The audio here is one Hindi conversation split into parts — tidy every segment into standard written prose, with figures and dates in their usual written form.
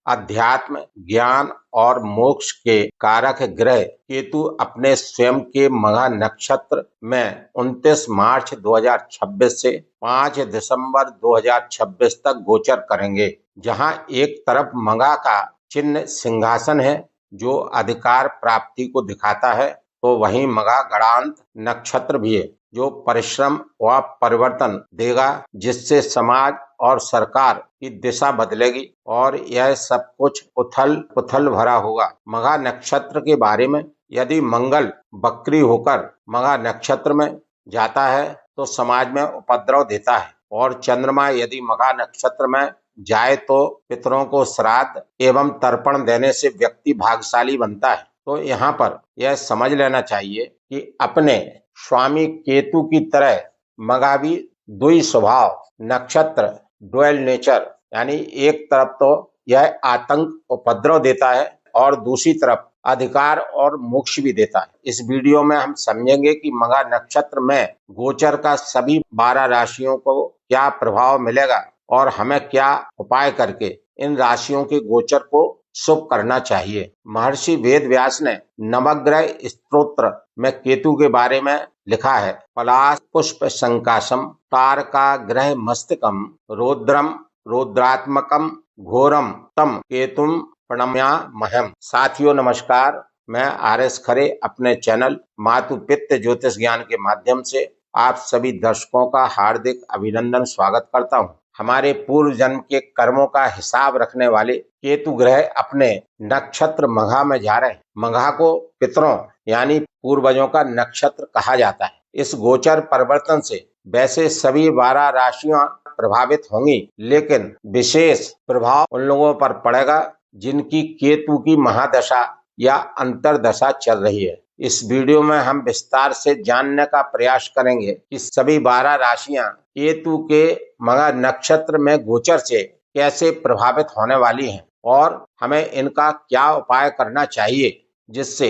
अध्यात्म, ज्ञान और मोक्ष के कारक ग्रह केतु अपने स्वयं के मघा नक्षत्र में 29 मार्च 2026 से 5 दिसंबर 2026 तक गोचर करेंगे, जहां एक तरफ मघा का चिन्ह सिंहासन है जो अधिकार प्राप्ति को दिखाता है, तो वहीं मघा गणांत नक्षत्र भी है जो परिश्रम व परिवर्तन देगा, जिससे समाज और सरकार की दिशा बदलेगी और यह सब कुछ उथल पुथल भरा होगा। मघा नक्षत्र के बारे में, यदि मंगल बकरी होकर मघा नक्षत्र में जाता है तो समाज में उपद्रव देता है, और चंद्रमा यदि मघा नक्षत्र में जाए तो पितरों को श्राद्ध एवं तर्पण देने से व्यक्ति भाग्यशाली बनता है। तो यहाँ पर यह समझ लेना चाहिए कि अपने स्वामी केतु की तरह मघा भी द्वि स्वभाव नक्षत्र, डुअल नेचर, यानी एक तरफ तो यह आतंक उपद्रव देता है और दूसरी तरफ अधिकार और मोक्ष भी देता है। इस वीडियो में हम समझेंगे कि मघा नक्षत्र में गोचर का सभी 12 राशियों को क्या प्रभाव मिलेगा और हमें क्या उपाय करके इन राशियों के गोचर को शुभ करना चाहिए। महर्षि वेद व्यास ने नवग्रह स्तोत्र में केतु के बारे में लिखा है। पलाश पुष्प संकाशम तारका ग्रह मस्तकम रौद्रम रौद्रात्मकम घोरम तम केतुम प्रणम्यामहम्। साथियों नमस्कार, मैं आर.एस. खरे अपने चैनल मातु पित्त ज्योतिष ज्ञान के माध्यम से आप सभी दर्शकों का हार्दिक अभिनंदन स्वागत करता हूं। हमारे पूर्व जन्म के कर्मों का हिसाब रखने वाले केतु ग्रह अपने नक्षत्र मघा में जा रहे हैं। मघा को पितरों यानी पूर्वजों का नक्षत्र कहा जाता है। इस गोचर परिवर्तन से वैसे सभी 12 राशियां प्रभावित होंगी, लेकिन विशेष प्रभाव उन लोगों पर पड़ेगा जिनकी केतु की महादशा या अंतरदशा चल रही है। इस वीडियो में हम विस्तार से जानने का प्रयास करेंगे कि सभी 12 राशियां केतु के मघा नक्षत्र में गोचर से कैसे प्रभावित होने वाली हैं और हमें इनका क्या उपाय करना चाहिए, जिससे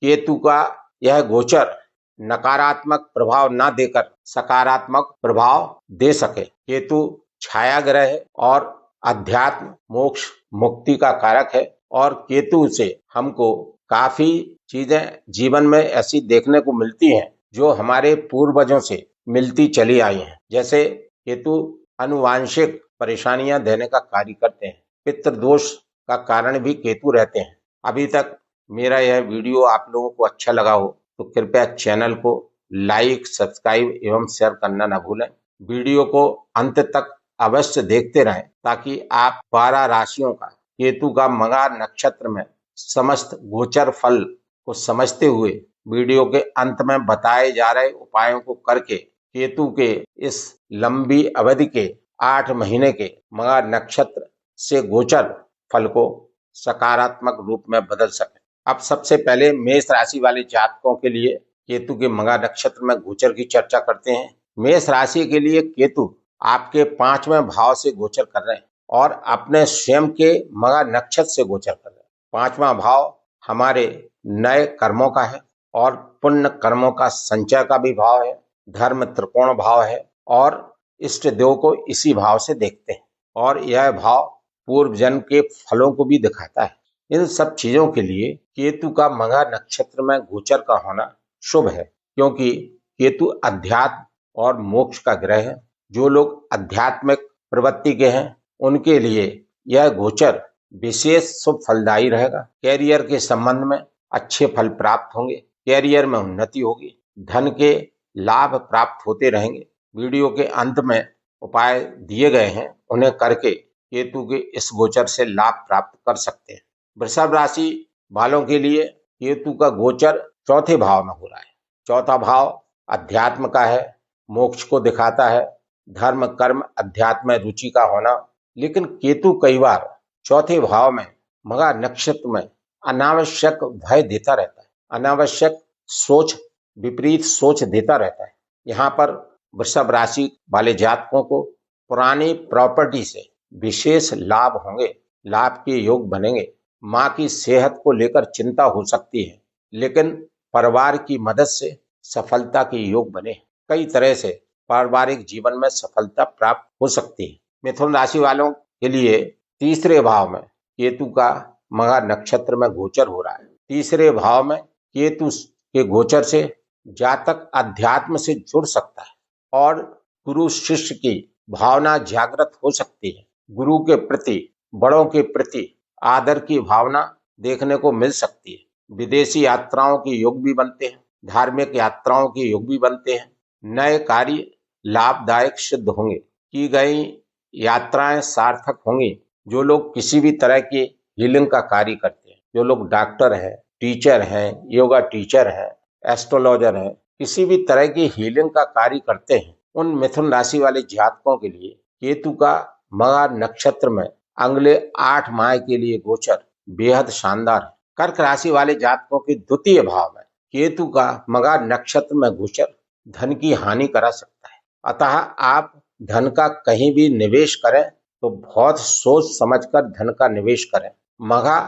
केतु का यह गोचर नकारात्मक प्रभाव न देकर सकारात्मक प्रभाव दे सके। केतु छाया ग्रह है और अध्यात्म, मोक्ष, मुक्ति का कारक है, और केतु से हमको काफी चीजें जीवन में ऐसी देखने को मिलती हैं जो हमारे पूर्वजों से मिलती चली आई हैं। जैसे केतु आनुवांशिक परेशानियां देने का कार्य करते हैं। पितृदोष का कारण भी केतु रहते हैं। अभी तक मेरा यह वीडियो आप लोगों को अच्छा लगा हो तो कृपया चैनल को लाइक, सब्सक्राइब एवं शेयर करना न भूलें। वीडियो को अंत तक अवश्य देखते रहें ताकि आप 12 राशियों का केतु का मघा नक्षत्र में समस्त गोचर फल को समझते हुए वीडियो के अंत में बताए जा रहे उपायों को करके केतु के इस लंबी अवधि के 8 महीने के मघा नक्षत्र से गोचर फल को सकारात्मक रूप में बदल सके। अब सबसे पहले मेष राशि वाले जातकों के लिए केतु के मघा नक्षत्र में गोचर की चर्चा करते हैं। मेष राशि के लिए केतु आपके 5वें भाव से गोचर कर रहे हैं और अपने स्वयं के मघा नक्षत्र से गोचर कर रहे हैं। 5वां भाव हमारे नए कर्मों का है और पुण्य कर्मों का संचय का भी भाव है। धर्म त्रिकोण भाव है और इष्ट देव को इसी भाव से देखते हैं, और यह भाव पूर्व जन्म के फलों को भी दिखाता है। इन सब चीजों के लिए केतु का मघा नक्षत्र में गोचर का होना शुभ है, क्योंकि केतु अध्यात्म और मोक्ष का ग्रह है। जो लोग आध्यात्मिक प्रवृत्ति के हैं उनके लिए यह गोचर विशेष शुभ फलदायी रहेगा। कैरियर के संबंध में अच्छे फल प्राप्त होंगे, कैरियर में उन्नति होगी, धन के लाभ प्राप्त होते रहेंगे। वीडियो के अंत में उपाय दिए गए हैं, उन्हें करके केतु के इस गोचर से लाभ प्राप्त कर सकते हैं। वृषभ राशि वालों के लिए केतु का गोचर 4थे भाव में हो रहा है। 4था भाव अध्यात्म का है, मोक्ष को दिखाता है, धर्म कर्म अध्यात्म में रुचि का होना। लेकिन केतु कई बार 4थे भाव में मघा नक्षत्र में अनावश्यक भय देता रहता है, अनावश्यक सोच, विपरीत सोच देता रहता है। यहाँ पर वृषभ राशि वाले जातकों को पुरानी प्रॉपर्टी से विशेष लाभ होंगे, लाभ के योग बनेंगे। माँ की सेहत को लेकर चिंता हो सकती है, लेकिन परिवार की मदद से सफलता के योग बने। कई तरह से पारिवारिक जीवन में सफलता प्राप्त हो सकती है। मिथुन राशि वालों के लिए 3रे भाव में केतु का मघा नक्षत्र में गोचर हो रहा है। तीसरे भाव में केतु के गोचर से जातक अध्यात्म से जुड़ सकता है और गुरु शिष्य की भावना जागृत हो सकती है। गुरु के प्रति, बड़ों के प्रति आदर की भावना देखने को मिल सकती है। विदेशी यात्राओं के योग भी बनते हैं, धार्मिक यात्राओं के योग भी बनते हैं। नए कार्य लाभदायक सिद्ध होंगे, की गई यात्राएं सार्थक होंगी। जो लोग किसी भी तरह की हीलिंग का कार्य करते हैं, जो लोग डॉक्टर हैं, टीचर हैं, योगा टीचर हैं, एस्ट्रोलॉजर हैं, किसी भी तरह की हीलिंग का कार्य करते हैं, उन मिथुन राशि वाले जातकों के लिए केतु का मघा नक्षत्र में अगले 8 माह के लिए गोचर बेहद शानदार है। कर्क राशि वाले जातकों के द्वितीय भाव में केतु का मघा नक्षत्र में गोचर धन की हानि करा सकता है। अतः आप धन का कहीं भी निवेश करें तो बहुत सोच समझकर धन का निवेश करें। मघा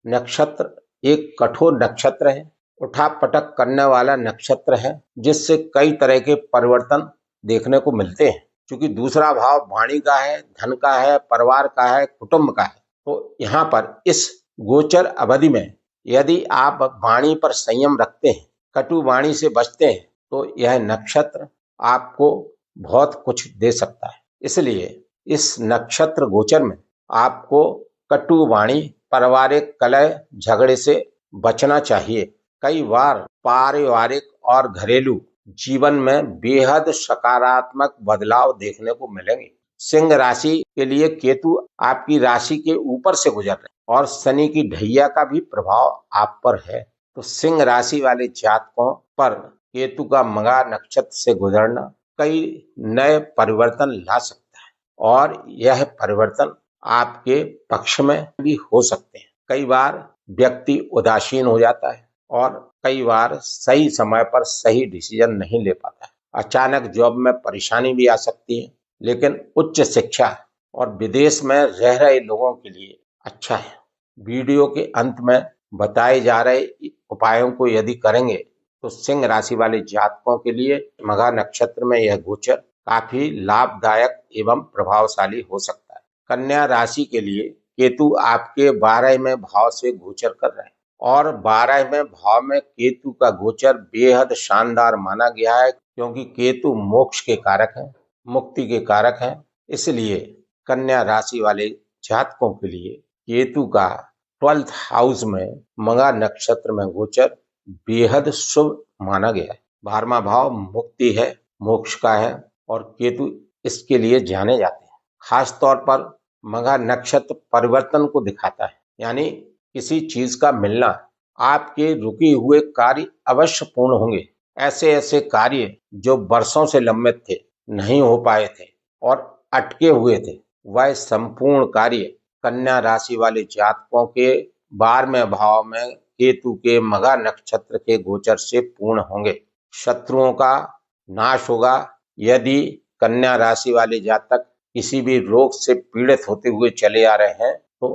नक्षत्र एक कठोर नक्षत्र है, उठा पटक करने वाला नक्षत्र है, जिससे कई तरह के परिवर्तन देखने को मिलते हैं। क्योंकि दूसरा भाव वाणी का है, धन का है, परिवार का है, कुटुंब का है। तो यहाँ पर इस गोचर अवधि में यदि आप वाणी पर संयम रखते हैं, कटु वाणी से बचते हैं, तो यह नक्षत्र आपको बहुत कुछ दे सकता है। इसलिए इस नक्षत्र गोचर में आपको कटु वाणी, पारिवारिक कलह झगड़े से बचना चाहिए। कई बार पारिवारिक और घरेलू जीवन में बेहद सकारात्मक बदलाव देखने को मिलेंगे। सिंह राशि के लिए केतु आपकी राशि के ऊपर से गुजर रहे हैं और शनि की ढैया का भी प्रभाव आप पर है। तो सिंह राशि वाले जातकों पर केतु का मघा नक्षत्र से गुजरना कई नए परिवर्तन ला सकता है और यह परिवर्तन आपके पक्ष में भी हो सकते हैं। कई बार व्यक्ति उदासीन हो जाता है और कई बार सही समय पर सही डिसीजन नहीं ले पाता है। अचानक जॉब में परेशानी भी आ सकती है, लेकिन उच्च शिक्षा और विदेश में रह रहे लोगों के लिए अच्छा है। वीडियो के अंत में बताए जा रहे उपायों को यदि करेंगे तो सिंह राशि वाले जातकों के लिए मघा नक्षत्र में यह गोचर काफी लाभदायक एवं प्रभावशाली हो सकता है। कन्या राशि के लिए केतु आपके 12वें भाव से गोचर कर रहे हैं और 12वें भाव में केतु का गोचर बेहद शानदार माना गया है, क्योंकि केतु मोक्ष के कारक हैं, मुक्ति के कारक हैं। इसलिए कन्या राशि वाले जातकों के लिए केतु का 12th हाउस में मघा नक्षत्र में गोचर बेहद शुभ माना गया है। 12वां भाव मुक्ति है, मोक्ष का है और केतु इसके लिए जाने जाते हैं। खास तौर पर मघा नक्षत्र परिवर्तन को दिखाता है, यानी किसी चीज का मिलना। आपके रुके हुए कार्य अवश्य पूर्ण होंगे। ऐसे ऐसे कार्य जो वर्षों से लंबित थे, नहीं हो पाए थे और अटके हुए थे, वह संपूर्ण कार्य कन्या राशि वाले जातकों के 12वें भाव में केतु के मघा नक्षत्र के गोचर से पूर्ण होंगे। शत्रुओं का नाश होगा। यदि कन्या राशि वाले जातक किसी भी रोग से पीड़ित होते हुए चले आ रहे हैं तो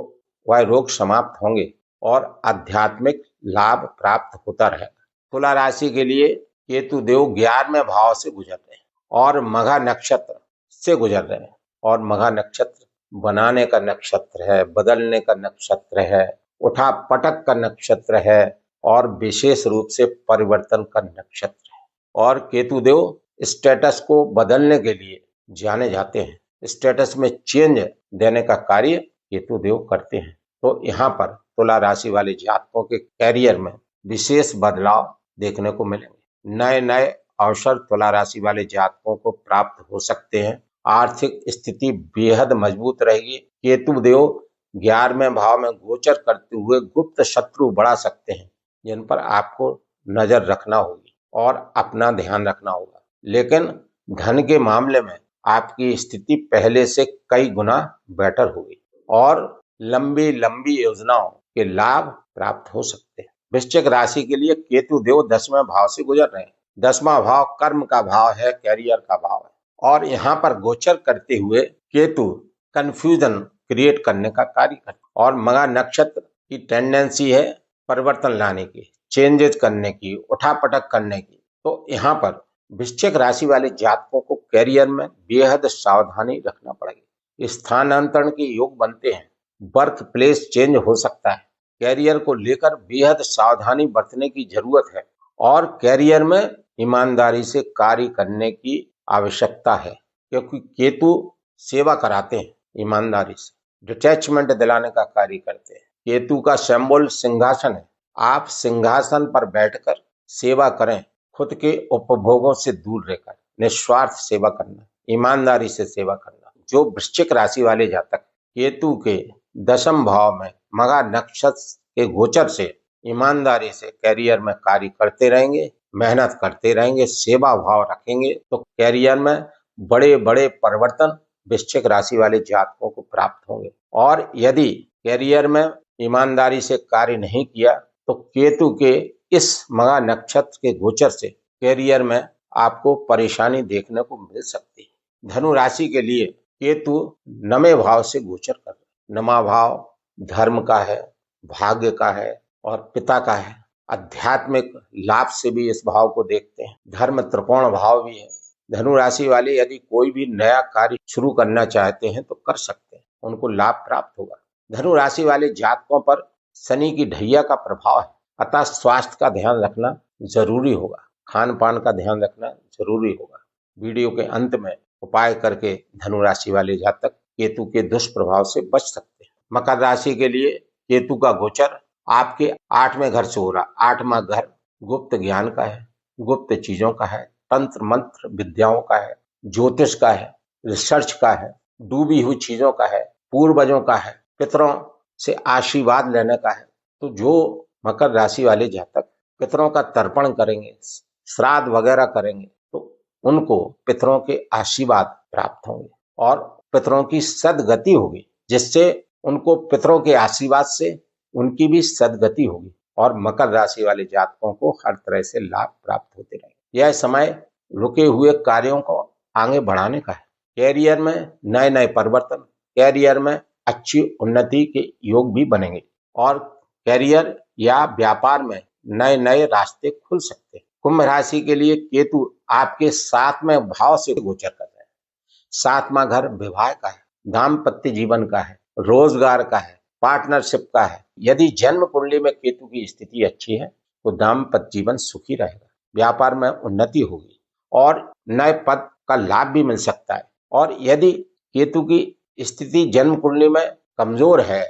वह रोग समाप्त होंगे और आध्यात्मिक लाभ प्राप्त होता रहेगा। तुला राशि के लिए केतु देव 11वें भाव से गुजर रहे हैं और मघा नक्षत्र से गुजर रहे हैं और मघा नक्षत्र बनाने का नक्षत्र है, बदलने का नक्षत्र है, उठा पटक का नक्षत्र है और विशेष रूप से परिवर्तन का नक्षत्र है। और केतु देव स्टेटस को बदलने के लिए जाने जाते हैं। स्टेटस में चेंज देने का कार्य केतु देव करते हैं। तो यहाँ पर तुला राशि वाले जातकों के कैरियर में विशेष बदलाव देखने को मिलेंगे। नए नए अवसर तुला राशि वाले जातकों को प्राप्त हो सकते हैं। आर्थिक स्थिति बेहद मजबूत रहेगी। केतु देव 11वें भाव में गोचर करते हुए गुप्त शत्रु बढ़ा सकते हैं, जिन पर आपको नजर रखना होगी और अपना ध्यान रखना होगा। लेकिन धन के मामले में आपकी स्थिति पहले से कई गुना बेटर होगी और लंबी लंबी योजनाओं के लाभ प्राप्त हो सकते हैं। वृश्चिक राशि के लिए केतु देव 10वें भाव से गुजर रहे हैं। 10वां भाव कर्म का भाव है, कैरियर का भाव है और यहाँ पर गोचर करते हुए केतु कंफ्यूजन क्रिएट करने का कार्य करते हैं। और मघा नक्षत्र की टेंडेंसी है परिवर्तन लाने की, चेंजेस करने की, उठापटक करने की। तो यहाँ पर वृश्चिक राशि वाले जातकों को कैरियर में बेहद सावधानी रखना पड़ेगी। स्थानांतरण के योग बनते हैं, वर्क प्लेस चेंज हो सकता है। कैरियर को लेकर बेहद सावधानी बरतने की जरूरत है और कैरियर में ईमानदारी से कार्य करने की आवश्यकता है, क्योंकि केतु सेवा कराते हैं, ईमानदारी से डिटैचमेंट दिलाने का कार्य करते हैं। केतु का सिंबल सिंहासन है। आप सिंहासन पर बैठकर सेवा करें, खुद के उपभोगों से दूर रहकर निस्वार्थ सेवा करना, ईमानदारी से सेवा करना। जो वृश्चिक राशि वाले जातक केतु के दशम भाव में मघा नक्षत्र के गोचर से ईमानदारी से कैरियर में कार्य करते रहेंगे, मेहनत करते रहेंगे, सेवा भाव रखेंगे, तो कैरियर में बड़े बड़े परिवर्तन वृश्चिक राशि वाले जातकों को प्राप्त होंगे। और यदि कैरियर में ईमानदारी से कार्य नहीं किया तो केतु के इस मघा नक्षत्र के गोचर से कैरियर में आपको परेशानी देखने को मिल सकती है। धनु राशि के लिए केतु नवे भाव से गोचर कर रहे हैं। नमा भाव धर्म का है, भाग्य का है और पिता का है। आध्यात्मिक लाभ से भी इस भाव को देखते हैं। धर्म त्रिकोण भाव भी है। धनु राशि वाले यदि कोई भी नया कार्य शुरू करना चाहते हैं तो कर सकते हैं, उनको लाभ प्राप्त होगा। धनु राशि वाले जातकों पर शनि की ढैया का प्रभाव है, अतः स्वास्थ्य का ध्यान रखना जरूरी होगा, खान पान का ध्यान रखना जरूरी होगा। वीडियो के अंत में उपाय करके धनु राशि वाले जातक केतु के दुष्प्रभाव से बच सकते हैं। मकर राशि के लिए केतु का गोचर आपके 8वें घर से हो रहा। 8वां घर गुप्त ज्ञान का है, गुप्त चीजों का है, तंत्र मंत्र विद्याओं का है, ज्योतिष का है, रिसर्च का है, डूबी हुई चीजों का है, पूर्वजों का है, पितरों से आशीर्वाद लेने का है। तो जो मकर राशि वाले जातक पितरों का तर्पण करेंगे, श्राद्ध वगैरह करेंगे, तो उनको पितरों के आशीर्वाद प्राप्त होंगे और पितरों की सदगति होगी, जिससे उनको पितरों के आशीर्वाद से उनकी भी सदगति होगी और मकर राशि वाले जातकों को हर तरह से लाभ प्राप्त होते रहेंगे। यह समय रुके हुए कार्यों को आगे बढ़ाने का है। कैरियर में नए नए परिवर्तन, कैरियर में अच्छी उन्नति के योग भी बनेंगे और कैरियर या व्यापार में नए नए रास्ते खुल सकते हैं। कुंभ राशि के लिए केतु आपके 7वें भाव से गोचर कर रहे हैं। 7वां घर विवाह का है, दाम्पत्य जीवन का है, रोजगार का है, पार्टनरशिप का है। यदि जन्म कुंडली में केतु की स्थिति अच्छी है तो दाम्पत्य जीवन सुखी रहेगा, व्यापार में उन्नति होगी और नए पद का लाभ भी मिल सकता है। और यदि केतु की स्थिति जन्म कुंडली में कमजोर है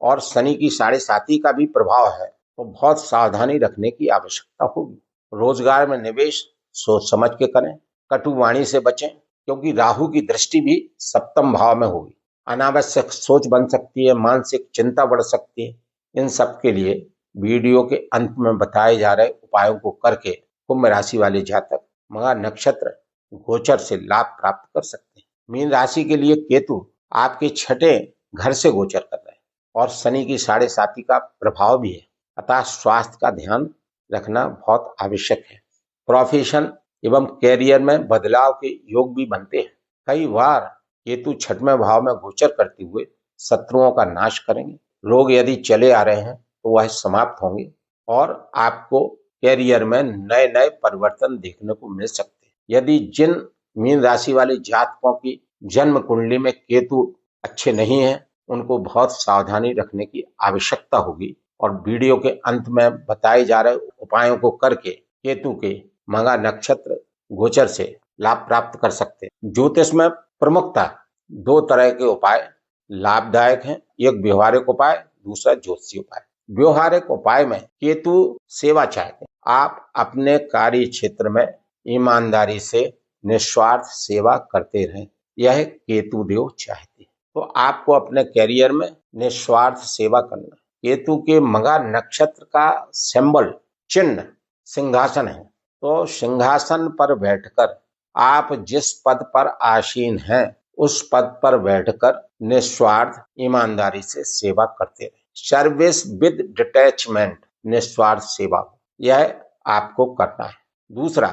और शनि की 7.5 का भी प्रभाव है तो बहुत सावधानी रखने की आवश्यकता होगी। रोजगार में निवेश सोच समझ के करें, कटु वाणी से बचें, क्योंकि राहु की दृष्टि भी 7वें भाव में होगी। अनावश्यक सोच बन सकती है, मानसिक चिंता बढ़ सकती है। इन सब के लिए वीडियो के अंत में बताए जा रहे उपायों को करके कुंभ राशि वाले जातक मघा नक्षत्र गोचर से लाभ प्राप्त कर सकते हैं। मीन राशि के लिए केतु आपके 6ठे घर से गोचर कर रहे हैं और शनि की 7.5 का प्रभाव भी है, अतः स्वास्थ्य का ध्यान रखना बहुत आवश्यक है। प्रोफेशन एवं कैरियर में बदलाव के योग भी बनते हैं। कई बार केतु 6वें भाव में गोचर करते हुए शत्रुओं का नाश करेंगे। रोग यदि चले आ रहे हैं तो वह समाप्त होंगे और आपको कैरियर में नए नए परिवर्तन देखने को मिल सकते हैं। यदि जिन मीन राशि वाले जातकों की जन्म कुंडली में केतु अच्छे नहीं हैं, उनको बहुत सावधानी रखने की आवश्यकता होगी और वीडियो के अंत में बताए जा रहे उपायों को करके केतु के मघा नक्षत्र गोचर से लाभ प्राप्त कर सकते हैं। ज्योतिष में प्रमुखता 2 तरह के उपाय लाभदायक हैं, एक व्यवहारिक उपाय, दूसरा ज्योतिषीय उपाय। व्यवहारिक उपाय में केतु सेवा चाहते हैं, आप अपने कार्य क्षेत्र में ईमानदारी से निस्वार्थ सेवा करते रहें, यह केतु देव चाहते हैं। तो आपको अपने कैरियर में निस्वार्थ सेवा करना। केतु के मघा नक्षत्र का सिंबल चिन्ह सिंहासन है, तो सिंहासन पर बैठकर आप जिस पद पर आसीन हैं उस पद पर बैठकर निस्वार्थ ईमानदारी से सेवा करते रहे। सर्विस विद डिटैचमेंट, निस्वार्थ सेवा, यह आपको करना है। दूसरा,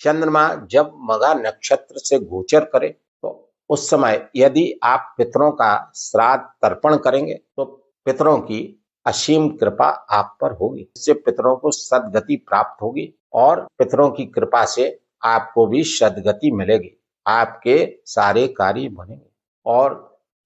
चंद्रमा जब मघा नक्षत्र से गोचर करे तो उस समय यदि आप पितरों का श्राद्ध तर्पण करेंगे तो पितरों की असीम कृपा आप पर होगी, इससे पितरों को सदगति प्राप्त होगी और पितरों की कृपा से आपको भी सदगति मिलेगी, आपके सारे कार्य बनेंगे। और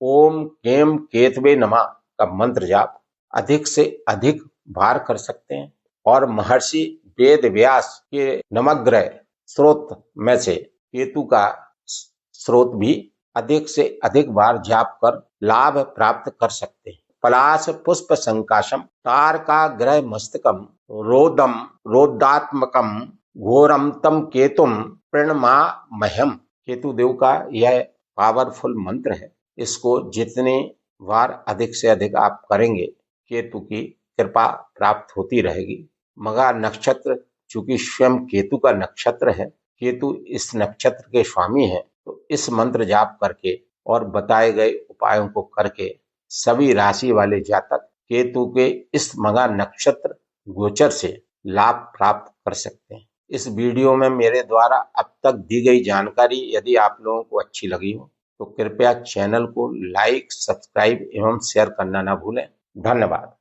ओम केम केतवे नमः का मंत्र जाप अधिक से अधिक बार कर सकते हैं और महर्षि वेद व्यास के नवग्रह स्रोत में से केतु का स्रोत भी अधिक से अधिक बार जाप कर लाभ प्राप्त कर सकते हैं। पलाश पुष्प संकाशम तारका ग्रह मस्तकम रोदम रोदात्मकम घोरम तम केतुम प्रणमामह्यम। केतु देव का यह पावरफुल मंत्र है। इसको जितने बार अधिक से अधिक आप करेंगे केतु की कृपा प्राप्त होती रहेगी। मघा नक्षत्र चूंकि स्वयं केतु का नक्षत्र है, केतु इस नक्षत्र के स्वामी हैं, तो इस मंत्र जाप करके और बताए गए उपायों को करके सभी राशि वाले जातक केतु के इस मघा नक्षत्र गोचर से लाभ प्राप्त कर सकते हैं। इस वीडियो में मेरे द्वारा अब तक दी गई जानकारी यदि आप लोगों को अच्छी लगी हो तो कृपया चैनल को लाइक, सब्सक्राइब एवं शेयर करना ना भूलें। धन्यवाद।